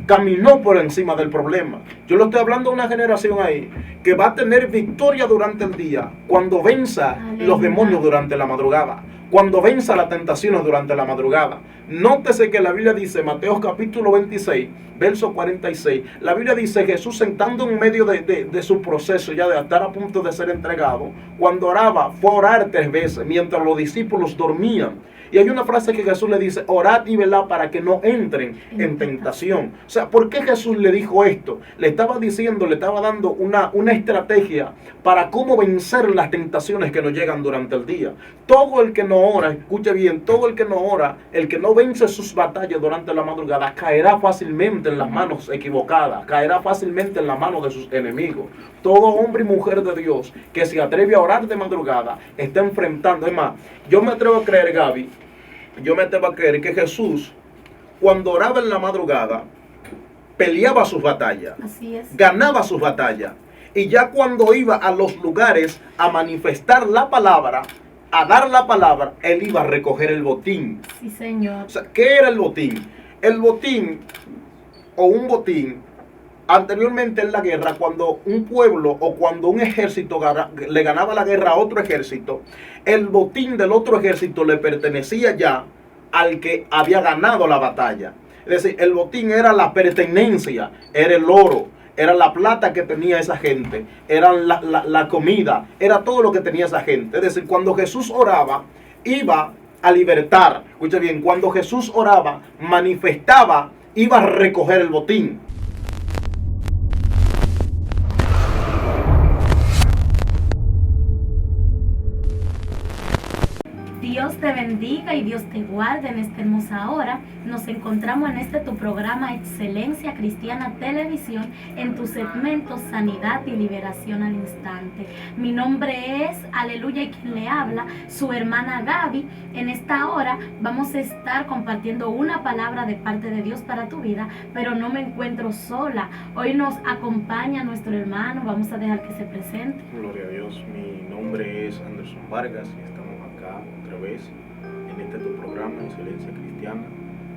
caminó por encima del problema. Yo le estoy hablando a una generación ahí que va a tener victoria durante el día cuando venza los demonios durante la madrugada, cuando venza las tentaciones durante la madrugada. Nótese que la Biblia dice, Mateo capítulo 26, verso 46, la Biblia dice, Jesús sentando en medio de su proceso, ya de estar a punto de ser entregado, cuando oraba, fue a orar 3 veces, mientras los discípulos dormían. Y hay una frase que Jesús le dice, orad y velad para que no entren en tentación. O sea, ¿por qué Jesús le dijo esto? Le estaba diciendo, le estaba dando una estrategia para cómo vencer las tentaciones que nos llegan durante el día. Todo el que no ora, escuche bien, todo el que no ora, el que no vence sus batallas durante la madrugada, caerá fácilmente en las manos equivocadas, caerá fácilmente en las manos de sus enemigos. Todo hombre y mujer de Dios que se atreve a orar de madrugada está enfrentando. Es más, yo me atrevo a creer, Gaby, yo me atrevo a creer que Jesús, cuando oraba en la madrugada, peleaba sus batallas, así es, ganaba sus batallas. Y ya cuando iba a los lugares a manifestar la palabra, a dar la palabra, él iba a recoger el botín. Sí, Señor. O sea, ¿qué era el botín? El botín, o un botín, anteriormente en la guerra, cuando un pueblo o cuando un ejército le ganaba la guerra a otro ejército, el botín del otro ejército le pertenecía ya al que había ganado la batalla. Es decir, el botín era la pertenencia, era el oro, era la plata que tenía esa gente, era la comida, era todo lo que tenía esa gente. Es decir, cuando Jesús oraba, iba a libertar. Escucha bien, cuando Jesús oraba, manifestaba, iba a recoger el botín. Dios te bendiga y Dios te guarde en esta hermosa hora. Nos encontramos en tu programa Excelencia Cristiana Televisión, en tu segmento Sanidad y Liberación al Instante. Mi nombre es Aleluya y quien le habla, su hermana Gaby. En esta hora vamos a estar compartiendo una palabra de parte de Dios para tu vida, pero no me encuentro sola. Hoy nos acompaña nuestro hermano, vamos a dejar que se presente. Gloria a Dios, mi nombre es Anderson Vargas y estamos acá otra vez en tu programa Excelencia Cristiana,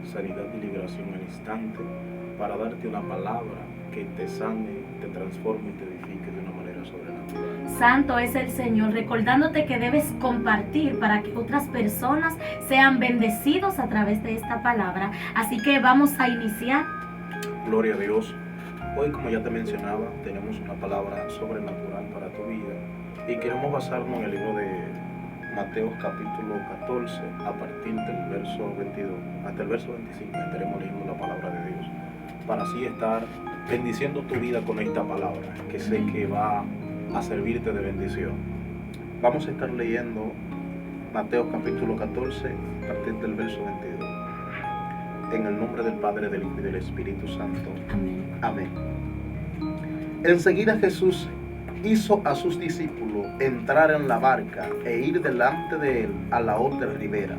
Sanidad y Liberación al Instante, para darte una palabra que te sane, te transforme y te edifique de una manera sobrenatural. Santo es el Señor, recordándote que debes compartir para que otras personas sean bendecidos a través de esta palabra. Así que vamos a iniciar. Gloria a Dios. Hoy, como ya te mencionaba, tenemos una palabra sobrenatural para tu vida y queremos basarnos en el libro de Mateo capítulo 14, a partir del verso 22 hasta el verso 25. Estaremos leyendo la palabra de Dios para así estar bendiciendo tu vida con esta palabra que sé que va a servirte de bendición. Vamos a estar leyendo Mateo capítulo 14, a partir del verso 22. En el nombre del Padre, del Hijo y del Espíritu Santo. Amén. Amén. Enseguida Jesús hizo a sus discípulos entrar en la barca e ir delante de él a la otra ribera.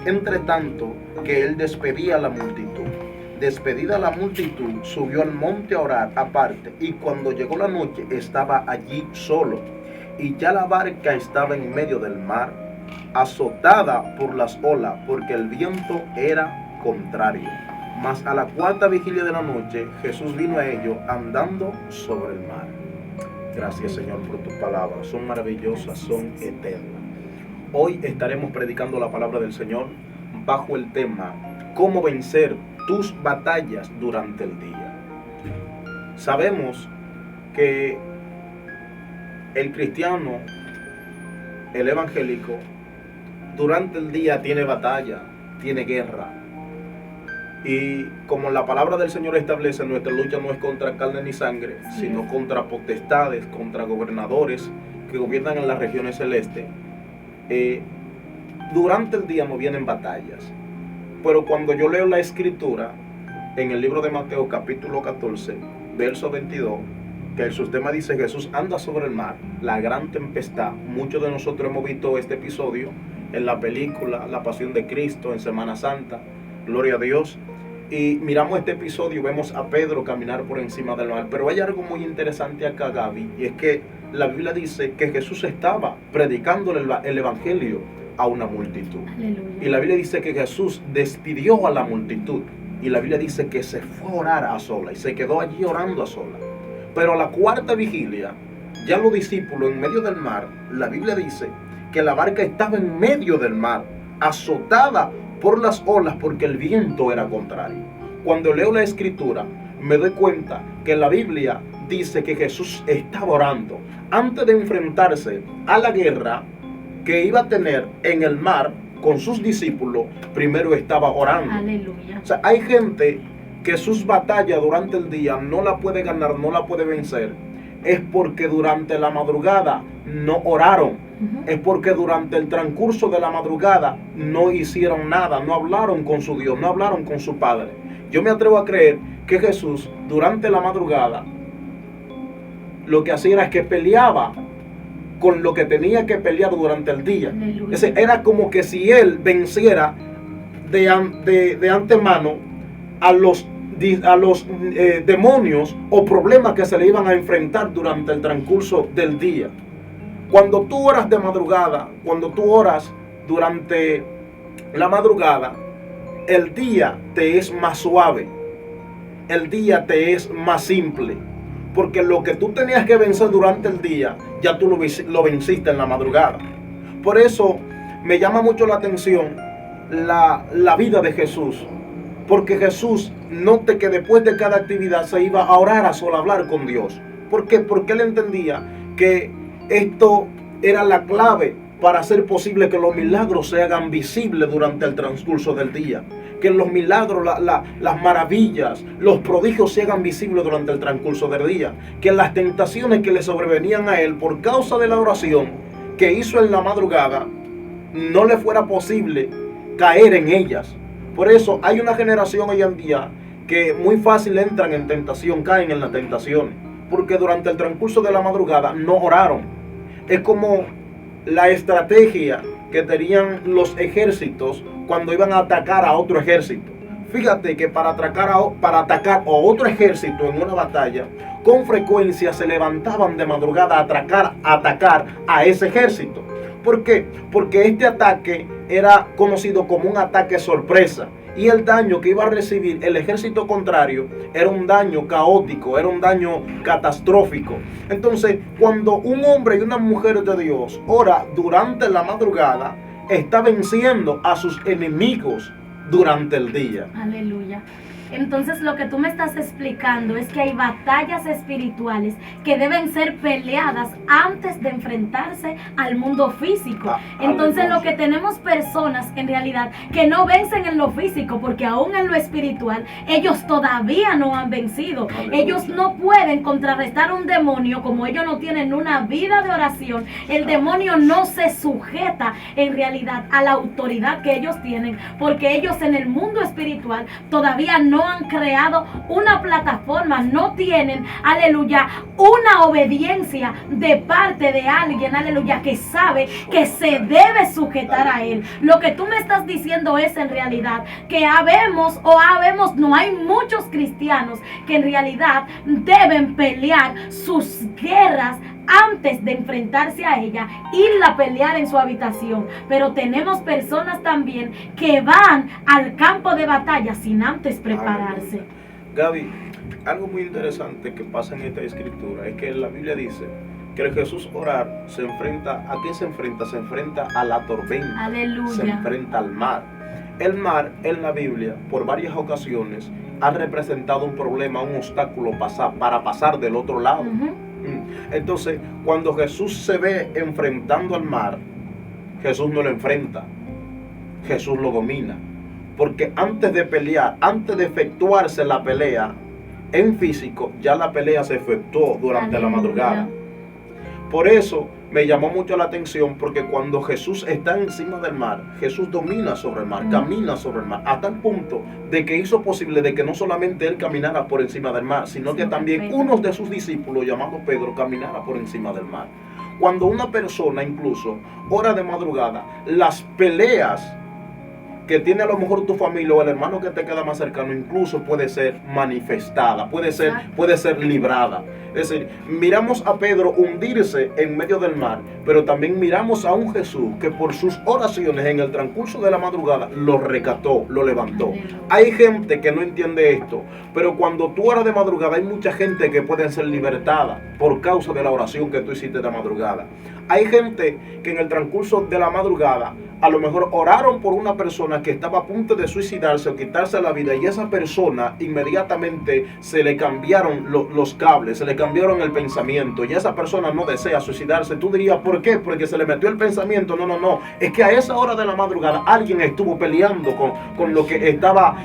Entre tanto que él despedía a la multitud. Despedida la multitud, subió al monte a orar aparte, y cuando llegó la noche estaba allí solo. Y ya la barca estaba en medio del mar, azotada por las olas, porque el viento era contrario. Mas a la 4ª vigilia de la noche, Jesús vino a ellos andando sobre el mar. Gracias, Señor, por tus palabras. Son maravillosas, son eternas. Hoy estaremos predicando la palabra del Señor bajo el tema cómo vencer tus batallas durante el día. Sabemos que el cristiano, el evangélico, durante el día tiene batalla, tiene guerra. Y como la palabra del Señor establece, nuestra lucha no es contra carne ni sangre, sino contra potestades, contra gobernadores que gobiernan en las regiones celestes. Durante el día no vienen batallas. Pero cuando yo leo la escritura, en el libro de Mateo capítulo 14, verso 22, que el sistema dice Jesús anda sobre el mar, la gran tempestad. Muchos de nosotros hemos visto este episodio en la película La Pasión de Cristo, en Semana Santa. Gloria a Dios. Y miramos este episodio, vemos a Pedro caminar por encima del mar. Pero hay algo muy interesante acá, Gaby, y es que la Biblia dice que Jesús estaba predicando el evangelio a una multitud. Aleluya. Y la Biblia dice que Jesús despidió a la multitud. y la Biblia dice que se fue a orar a sola y se quedó allí orando a sola. Pero a la cuarta vigilia, ya los discípulos en medio del mar, la Biblia dice que la barca estaba en medio del mar, azotada por las olas porque el viento era contrario. Cuando leo la escritura, me doy cuenta que la Biblia dice que Jesús estaba orando. Antes de enfrentarse a la guerra que iba a tener en el mar con sus discípulos, primero estaba orando. Aleluya. O sea, hay gente que sus batallas durante el día no la puede ganar, no la puede vencer. Es porque durante la madrugada no oraron. Es porque durante el transcurso de la madrugada no hicieron nada, no hablaron con su Dios, no hablaron con su Padre. Yo me atrevo a creer que Jesús durante la madrugada lo que hacía era que peleaba con lo que tenía que pelear durante el día. Aleluya. Es decir, era como que si él venciera de antemano a los demonios o problemas que se le iban a enfrentar durante el transcurso del día. Cuando tú oras de madrugada, cuando tú oras durante la madrugada, el día te es más suave, el día te es más simple, porque lo que tú tenías que vencer durante el día, ya tú lo venciste en la madrugada. Por eso me llama mucho la atención la vida de Jesús, porque Jesús, note que después de cada actividad se iba a orar a sola, hablar con Dios. ¿Por qué? Porque él entendía que esto era la clave para hacer posible que los milagros se hagan visibles durante el transcurso del día. Que los milagros, las maravillas, los prodigios se hagan visibles durante el transcurso del día. Que las tentaciones que le sobrevenían a él por causa de la oración que hizo en la madrugada, no le fuera posible caer en ellas. Por eso hay una generación hoy en día que muy fácil entran en tentación, caen en las tentaciones, porque durante el transcurso de la madrugada no oraron. Es como la estrategia que tenían los ejércitos cuando iban a atacar a otro ejército. Fíjate que para atacar a otro ejército en una batalla, con frecuencia se levantaban de madrugada a atacar a ese ejército. ¿Por qué? Porque este ataque era conocido como un ataque sorpresa. Y el daño que iba a recibir el ejército contrario era un daño caótico, era un daño catastrófico. Entonces, cuando un hombre y una mujer de Dios ora durante la madrugada, está venciendo a sus enemigos durante el día. Aleluya. Entonces lo que tú me estás explicando es que hay batallas espirituales que deben ser peleadas antes de enfrentarse al mundo físico. Entonces aleluya. Lo que tenemos personas en realidad que no vencen en lo físico, porque aún en lo espiritual ellos todavía no han vencido. Aleluya. Ellos no pueden contrarrestar un demonio como ellos no tienen una vida de oración. El demonio no se sujeta en realidad a la autoridad que ellos tienen, porque ellos en el mundo espiritual todavía no han creado una plataforma, no tienen, aleluya, una obediencia de parte de alguien, aleluya, que sabe que se debe sujetar a él. Lo que tú me estás diciendo es en realidad que no hay muchos cristianos que en realidad deben pelear sus guerras antes de enfrentarse a ella, irla a pelear en su habitación. Pero tenemos personas también que van al campo de batalla sin antes prepararse. Gaby, algo muy interesante que pasa en esta escritura es que la Biblia dice que el Jesús orar se enfrenta, ¿a qué se enfrenta? Se enfrenta a la tormenta. Aleluya. Se enfrenta al mar. El mar en la Biblia, por varias ocasiones, ha representado un problema, un obstáculo para pasar del otro lado. Entonces, cuando Jesús se ve enfrentando al mar, Jesús no lo enfrenta, Jesús lo domina. Porque antes de pelear, antes de efectuarse la pelea en físico, ya la pelea se efectuó durante la madrugada. Por eso me llamó mucho la atención, porque cuando Jesús está encima del mar, Jesús domina sobre el mar, camina sobre el mar, hasta el punto de que hizo posible de que no solamente él caminara por encima del mar, sino que también uno de sus discípulos, llamado Pedro, caminara por encima del mar. Cuando una persona incluso ora de madrugada, las peleas que tiene a lo mejor tu familia o el hermano que te queda más cercano, incluso puede ser manifestada, puede ser librada. Es decir, miramos a Pedro hundirse en medio del mar, pero también miramos a un Jesús que por sus oraciones en el transcurso de la madrugada lo rescató, lo levantó. Hay gente que no entiende esto, pero cuando tú oras de madrugada hay mucha gente que puede ser libertada por causa de la oración que tú hiciste de madrugada. Hay gente que en el transcurso de la madrugada a lo mejor oraron por una persona que estaba a punto de suicidarse o quitarse la vida, y esa persona inmediatamente se le cambiaron los cables, se le cambiaron el pensamiento, y esa persona no desea suicidarse. Tú dirías, ¿por qué? Porque se le metió el pensamiento. No, es que a esa hora de la madrugada alguien estuvo peleando con lo que estaba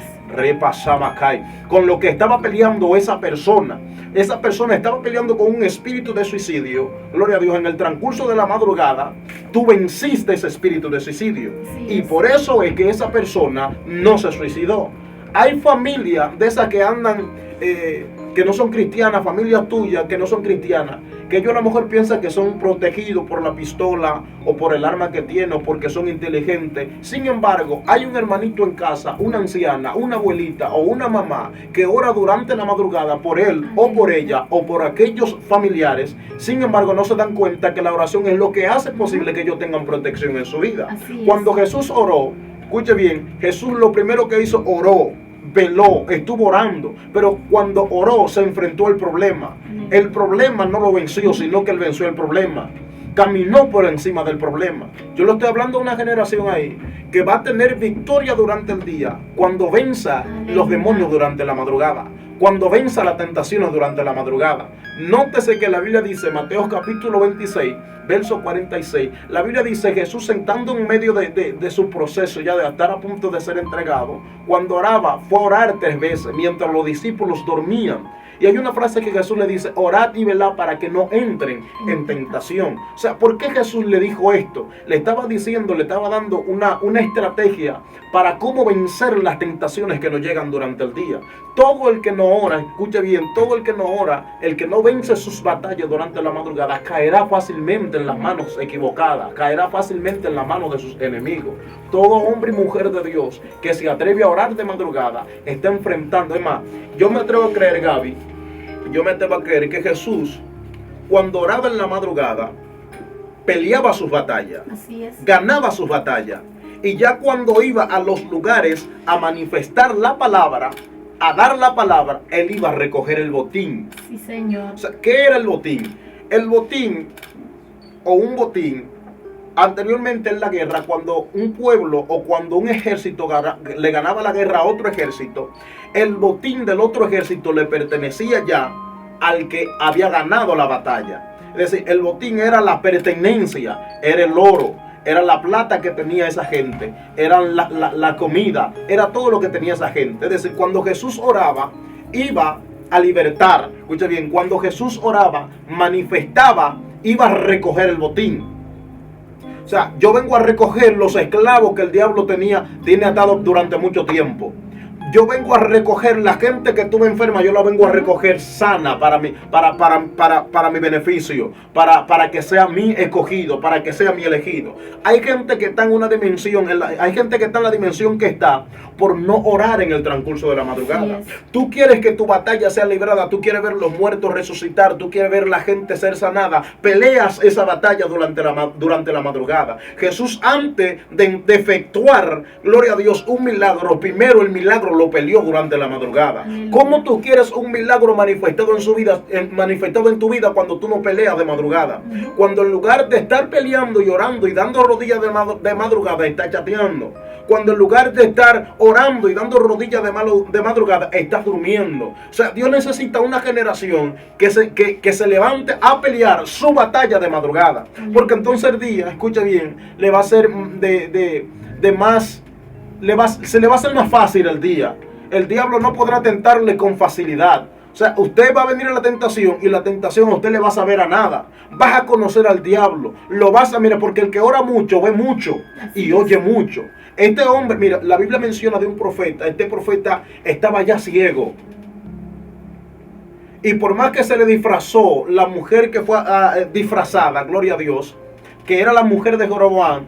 con lo que estaba peleando esa persona. Esa persona estaba peleando con un espíritu de suicidio. Gloria a Dios, en el transcurso de la madrugada tú venciste ese espíritu de suicidio, y por eso es que esa persona no se suicidó. Hay familias de esas que andan que no son cristianas, familias tuyas que no son cristianas, que ellos a lo mejor piensan que son protegidos por la pistola o por el arma que tienen o porque son inteligentes. Sin embargo, hay un hermanito en casa, una anciana, una abuelita o una mamá que ora durante la madrugada por él o por ella o por aquellos familiares. Sin embargo, no se dan cuenta que la oración es lo que hace posible que ellos tengan protección en su vida. Cuando Jesús oró, escuche bien, Jesús lo primero que hizo, oró, veló, estuvo orando, pero cuando oró se enfrentó al problema. El problema no lo venció, sino que él venció el problema. Caminó por encima del problema. Yo le estoy hablando a una generación ahí que va a tener victoria durante el día cuando venza los demonios durante la madrugada, cuando venza las tentaciones durante la madrugada. Nótese que la Biblia dice, Mateo capítulo 26, verso 46, la Biblia dice, Jesús sentando en medio de su proceso ya de estar a punto de ser entregado, cuando oraba, fue a orar 3 veces mientras los discípulos dormían. Y hay una frase que Jesús le dice, orad y velad para que no entren en tentación. O sea, ¿por qué Jesús le dijo esto? Le estaba diciendo, le estaba dando una estrategia para cómo vencer las tentaciones que nos llegan durante el día. Todo el que no ora, escuche bien, todo el que no ora, el que no vence sus batallas durante la madrugada, caerá fácilmente en las manos equivocadas, caerá fácilmente en las manos de sus enemigos. Todo hombre y mujer de Dios que se atreve a orar de madrugada está enfrentando. Es más, yo me atrevo a creer, Gaby, yo me atrevo a creer que Jesús, cuando oraba en la madrugada, peleaba sus batallas, ganaba sus batallas. Y ya cuando iba a los lugares a manifestar la palabra, a dar la palabra, él iba a recoger el botín. Sí, Señor. O sea, ¿qué era el botín? El botín, o un botín, anteriormente en la guerra, cuando un pueblo o cuando un ejército le ganaba la guerra a otro ejército, el botín del otro ejército le pertenecía ya al que había ganado la batalla. Es decir, el botín era la pertenencia, era el oro, era la plata que tenía esa gente, era la comida, era todo lo que tenía esa gente. Es decir, cuando Jesús oraba, iba a libertar. Escucha bien, cuando Jesús oraba, manifestaba, iba a recoger el botín. O sea, yo vengo a recoger los esclavos que el diablo tiene atados durante mucho tiempo. Yo vengo a recoger la gente que estuvo enferma, yo la vengo a recoger sana para mi beneficio, para que sea mi escogido, para que sea mi elegido. Hay gente que está en una dimensión, hay gente que está en la dimensión que está por no orar en el transcurso de la madrugada. Tú quieres que tu batalla sea librada, tú quieres ver los muertos resucitar, tú quieres ver la gente ser sanada, peleas esa batalla durante la madrugada. Jesús, antes de efectuar, gloria a Dios, un milagro, primero el milagro lo peleó durante la madrugada. ¿Cómo tú quieres un milagro manifestado en su vida, manifestado en tu vida cuando tú no peleas de madrugada? Cuando en lugar de estar peleando y orando y dando rodillas de madrugada, estás chateando. Cuando en lugar de estar orando y dando rodillas de madrugada, estás durmiendo. O sea, Dios necesita una generación que se levante a pelear su batalla de madrugada. Porque entonces el día, escucha bien, le va a ser se le va a hacer más fácil el día. El diablo no podrá tentarle con facilidad. O sea, usted va a venir a la tentación y la tentación a usted le va a saber a nada. Vas a conocer al diablo. Lo vas a mirar, porque el que ora mucho ve mucho y oye mucho. Este hombre, mira, la Biblia menciona de un profeta. Este profeta estaba ya ciego. Y por más que se le disfrazó la mujer que fue disfrazada, gloria a Dios, que era la mujer de Jeroboam,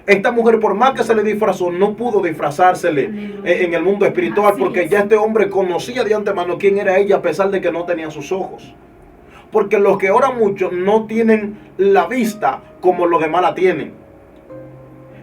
esta mujer, por más que se le disfrazó, no pudo disfrazársele en el mundo espiritual, porque ya este hombre conocía de antemano quién era ella, a pesar de que no tenía sus ojos. Porque los que oran mucho no tienen la vista como los demás la tienen.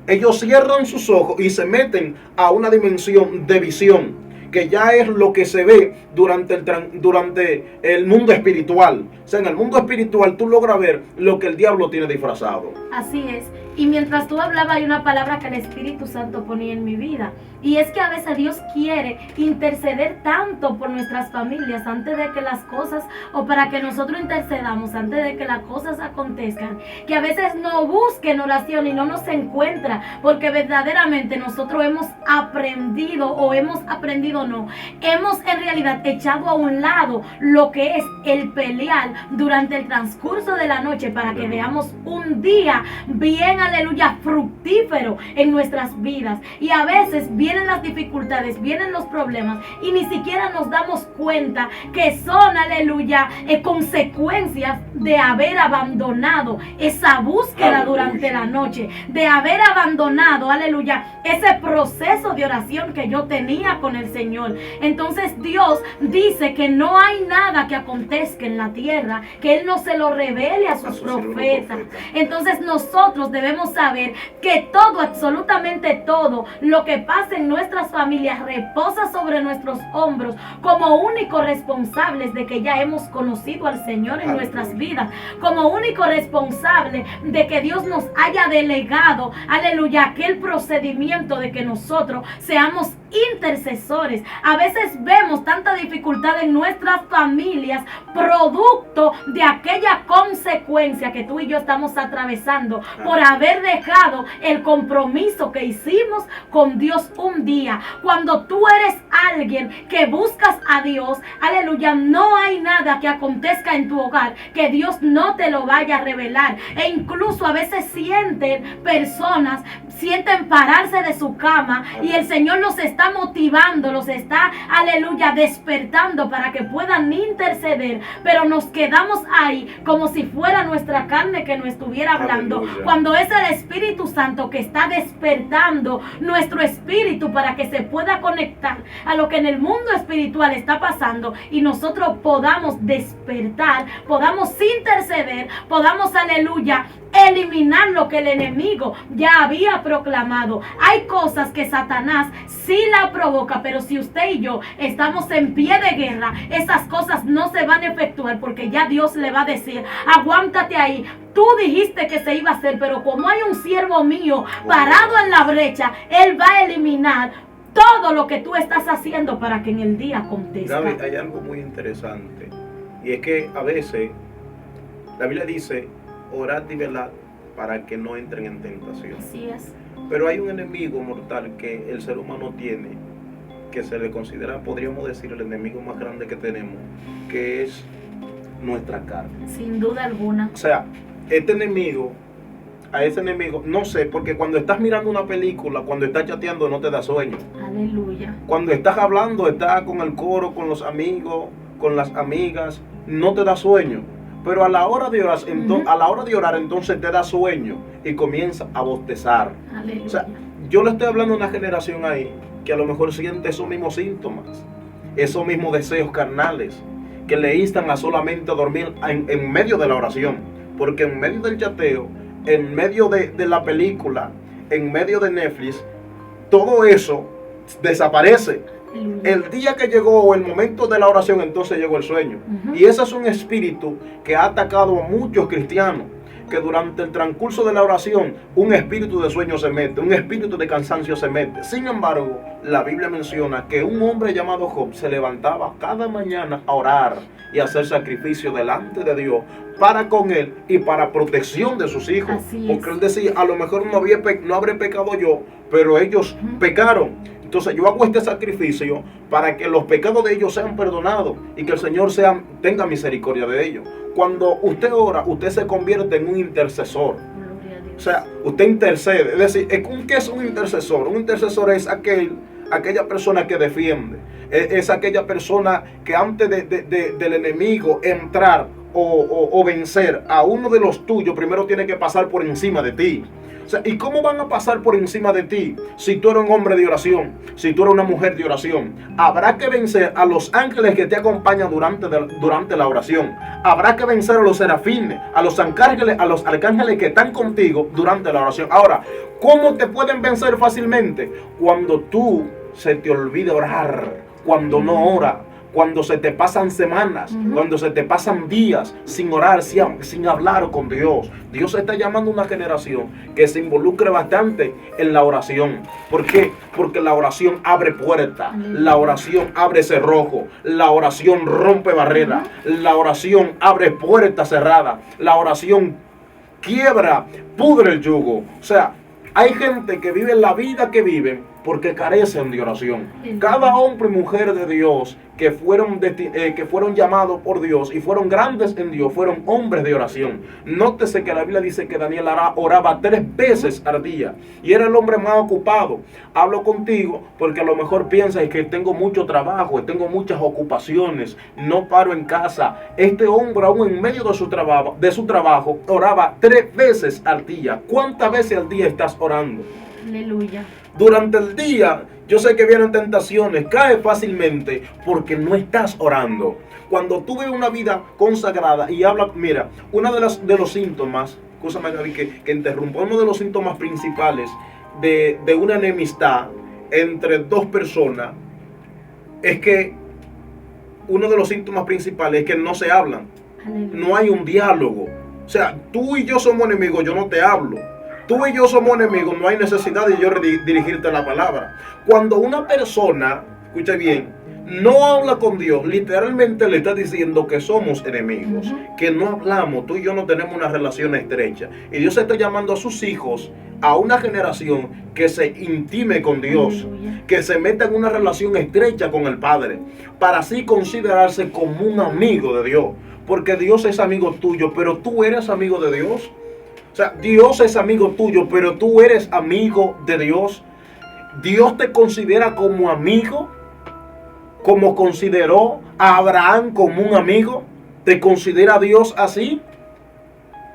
Ellos cierran sus ojos y se meten a una dimensión de visión, que ya es lo que se ve durante el mundo espiritual. O sea, en el mundo espiritual tú logras ver lo que el diablo tiene disfrazado. Así es. Y mientras tú hablabas, hay una palabra que el Espíritu Santo ponía en mi vida. Y es que a veces Dios quiere interceder tanto por nuestras familias antes de que las cosas, o para que nosotros intercedamos antes de que las cosas acontezcan, que a veces no busquen oración y no nos encuentra, porque verdaderamente nosotros hemos aprendido, o hemos aprendido no, hemos en realidad echado a un lado lo que es el pelear durante el transcurso de la noche para que veamos un día bien, aleluya, fructífero en nuestras vidas. Y a veces vienen las dificultades, vienen los problemas y ni siquiera nos damos cuenta que son, aleluya, consecuencias de haber abandonado esa búsqueda durante la noche, de haber abandonado, aleluya, ese proceso de oración que yo tenía con el Señor. Entonces Dios dice que no hay nada que acontezca en la tierra que Él no se lo revele a sus profetas. Entonces nosotros debemos saber que todo, absolutamente todo lo que pasa en nuestras familias reposa sobre nuestros hombros como únicos responsables de que ya hemos conocido al Señor en nuestras vidas, como único responsable de que Dios nos haya delegado, aleluya, aquel procedimiento de que nosotros seamos intercesores. A veces vemos tanta dificultad en nuestras familias producto de aquella consecuencia que tú y yo estamos atravesando por haber dejado el compromiso que hicimos con Dios un día. Cuando tú eres alguien que buscas a Dios, aleluya, no hay nada que acontezca en tu hogar que Dios no te lo vaya a revelar. E incluso a veces sienten pararse de su cama y el Señor los está motivando, los está, aleluya, despertando para que puedan interceder, pero nos quedamos ahí como si fuera nuestra carne que nos estuviera hablando, cuando es el Espíritu Santo que está despertando nuestro espíritu para que se pueda conectar a lo que en el mundo espiritual está pasando y nosotros podamos despertar, podamos interceder, podamos, aleluya, eliminar lo que el enemigo ya había proclamado. Hay cosas que Satanás sí la provoca, pero si usted y yo estamos en pie de guerra, esas cosas no se van a efectuar, porque ya Dios le va a decir: aguántate ahí, tú dijiste que se iba a hacer, pero como hay un siervo mío parado en la brecha, él va a eliminar todo lo que tú estás haciendo para que en el día acontezca. Gaby, hay algo muy interesante, y es que a veces la Biblia dice: orad y velad para que no entren en tentación. Así es. Pero hay un enemigo mortal que el ser humano tiene, que se le considera, podríamos decir, el enemigo más grande que tenemos, que es nuestra carne. Sin duda alguna. O sea, a ese enemigo, no sé, porque cuando estás mirando una película, cuando estás chateando, no te da sueño. Aleluya. Cuando estás hablando, estás con el coro, con los amigos, con las amigas, no te da sueño. Pero a la hora de orar, entonces te da sueño y comienza a bostezar. Aleluya. O sea, yo le estoy hablando a una generación ahí que a lo mejor siente esos mismos síntomas, esos mismos deseos carnales, que le instan a solamente dormir en medio de la oración. Porque en medio del chateo, en medio de la película, en medio de Netflix, todo eso desaparece. El día que llegó el momento de la oración, entonces llegó el sueño. Y ese es un espíritu que ha atacado a muchos cristianos, que durante el transcurso de la oración un espíritu de sueño se mete, un espíritu de cansancio se mete. Sin embargo, la Biblia menciona que un hombre llamado Job se levantaba cada mañana a orar y a hacer sacrificio delante de Dios para con él y para protección de sus hijos. Porque él decía: a lo mejor no habré pecado yo, pero ellos pecaron. Entonces yo hago este sacrificio para que los pecados de ellos sean perdonados y que el Señor tenga misericordia de ellos. Cuando usted ora, usted se convierte en un intercesor. O sea, usted intercede. Es decir, ¿qué es un intercesor? Un intercesor es aquella persona que defiende. Es aquella persona que antes del enemigo entrar o vencer a uno de los tuyos, primero tiene que pasar por encima de ti. O sea, ¿y cómo van a pasar por encima de ti si tú eres un hombre de oración, si tú eres una mujer de oración? Habrá que vencer a los ángeles que te acompañan durante la oración. Habrá que vencer a los serafines, a los arcángeles que están contigo durante la oración. Ahora, ¿cómo te pueden vencer fácilmente? Cuando tú se te olvide orar, cuando no ora, cuando se te pasan semanas, cuando se te pasan días sin orar, sin hablar con Dios. Dios está llamando a una generación que se involucre bastante en la oración. ¿Por qué? Porque la oración abre puertas, la oración abre cerrojo, la oración rompe barreras, la oración abre puertas cerradas, la oración quiebra, pudre el yugo. O sea, hay gente que vive la vida que viven porque carecen de oración. Cada hombre y mujer de Dios que fueron llamados por Dios y fueron grandes en Dios, fueron hombres de oración. Nótese que la Biblia dice que Daniel oraba 3 veces al día y era el hombre más ocupado. Hablo contigo porque a lo mejor piensas que tengo mucho trabajo, tengo muchas ocupaciones, no paro en casa. Este hombre, aún en medio de su trabajo, oraba 3 veces al día. ¿Cuántas veces al día estás orando? Aleluya. Durante el día, yo sé que vienen tentaciones, caes fácilmente porque no estás orando. Cuando tú vives una vida consagrada y hablas, mira, uno de los síntomas, escúchame Gaby que interrumpa, uno de los síntomas principales de una enemistad entre 2 personas es que uno de los síntomas principales es que no se hablan. No hay un diálogo. O sea, tú y yo somos enemigos, yo no te hablo. Tú y yo somos enemigos, no hay necesidad de yo dirigirte la palabra. Cuando una persona, escucha bien, no habla con Dios, literalmente le está diciendo que somos enemigos, que no hablamos, tú y yo no tenemos una relación estrecha. Y Dios está llamando a sus hijos, a una generación que se intime con Dios, que se meta en una relación estrecha con el Padre, para así considerarse como un amigo de Dios. Porque Dios es amigo tuyo, pero tú eres amigo de Dios. O sea, Dios es amigo tuyo, pero tú eres amigo de Dios. Dios te considera como amigo, como consideró a Abraham como un amigo. ¿Te considera Dios así?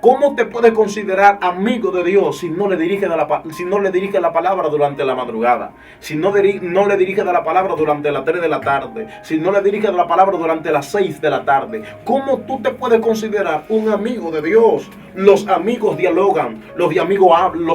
¿Cómo te puede considerar amigo de Dios si no le dirige la palabra durante la madrugada? Si no le dirige la palabra durante las 3 de la tarde. Si no le dirige la palabra durante las 6 de la tarde. ¿Cómo tú te puedes considerar un amigo de Dios? Los amigos dialogan, los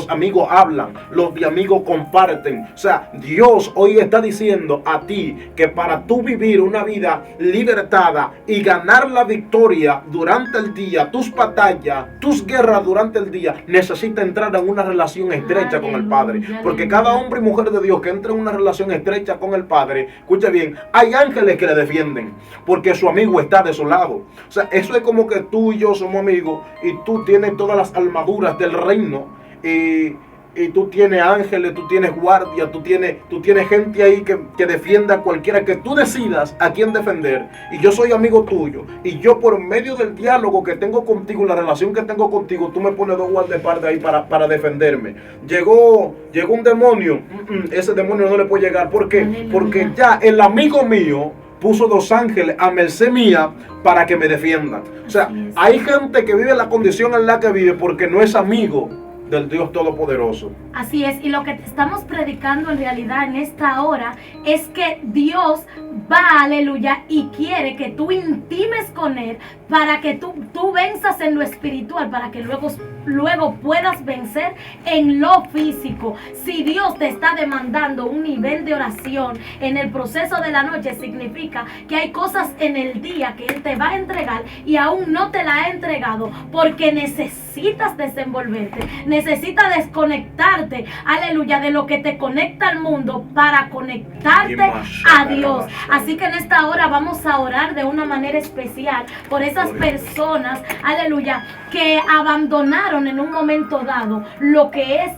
amigos hablan, los amigos comparten. O sea, Dios hoy está diciendo a ti que para tú vivir una vida libertada y ganar la victoria durante el día, tus batallas, tus guerras durante el día, necesita entrar en una relación estrecha con el Padre. Porque cada hombre y mujer de Dios que entra en una relación estrecha con el Padre, escucha bien, hay ángeles que le defienden, porque su amigo está de su lado. O sea, eso es como que tú y yo somos amigos y tú tienes todas las armaduras del reino y tú tienes ángeles, tú tienes guardia, tú tienes gente ahí que defienda a cualquiera que tú decidas a quién defender. Y yo soy amigo tuyo. Y yo por medio del diálogo que tengo contigo, la relación que tengo contigo, tú me pones 2 guardaespaldas ahí para defenderme. Llegó un demonio, ese demonio no le puede llegar. ¿Por qué? Porque ya el amigo mío puso 2 ángeles a merced mía para que me defiendan. O sea, hay gente que vive la condición en la que vive porque no es amigo del Dios Todopoderoso. Así es, y lo que te estamos predicando en realidad en esta hora es que Dios va, aleluya, y quiere que tú intimes con Él para que tú venzas en lo espiritual, para que luego puedas vencer en lo físico. Si Dios te está demandando un nivel de oración en el proceso de la noche, significa que hay cosas en el día que Él te va a entregar y aún no te la ha entregado porque necesitas desenvolverte, necesitas desconectarte, aleluya, de lo que te conecta al mundo para conectarte a Dios. Así que en esta hora vamos a orar de una manera especial por esas personas, aleluya, que abandonaron en un momento dado lo que es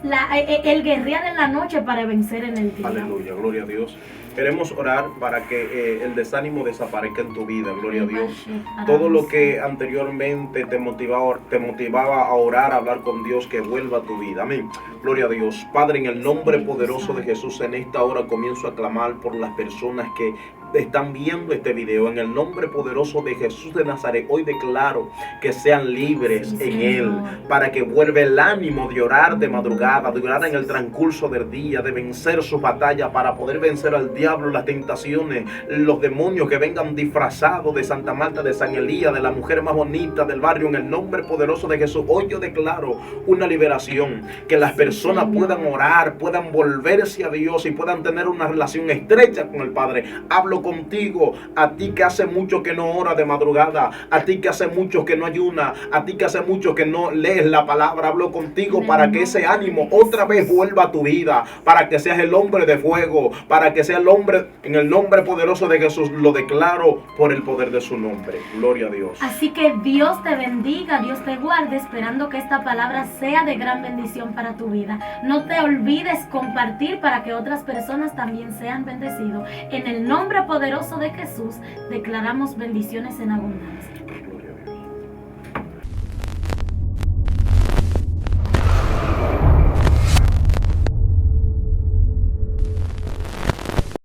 el guerrear en la noche para vencer en el día. Aleluya, gloria a Dios. Queremos orar para que el desánimo desaparezca en tu vida, gloria a Dios. Todo lo que anteriormente te motivaba a orar, a hablar con Dios, que vuelva a tu vida. Amén. Gloria a Dios. Padre, en el nombre poderoso de Jesús, en esta hora comienzo a clamar por las personas que están viendo este video, en el nombre poderoso de Jesús de Nazaret, hoy declaro que sean libres en Él, para que vuelva el ánimo de orar de madrugada, de orar en el transcurso del día, de vencer sus batallas, para poder vencer al diablo, las tentaciones, los demonios que vengan disfrazados de Santa Marta, de San Elías, de la mujer más bonita del barrio. En el nombre poderoso de Jesús, hoy yo declaro una liberación, que las personas puedan orar, puedan volverse a Dios y puedan tener una relación estrecha con el Padre. Hablo contigo, a ti que hace mucho que no ora de madrugada, a ti que hace mucho que no ayuna, a ti que hace mucho que no lees la palabra. Hablo contigo para que ese ánimo otra vez vuelva a tu vida, para que seas el hombre de fuego, para que seas el hombre, en el nombre poderoso de Jesús. Lo declaro por el poder de su nombre. Gloria a Dios. Así que Dios te bendiga, Dios te guarde, esperando que esta palabra sea de gran bendición para tu vida. No te olvides compartir para que otras personas también sean bendecidos. En el nombre poderoso de Jesús declaramos bendiciones en abundancia.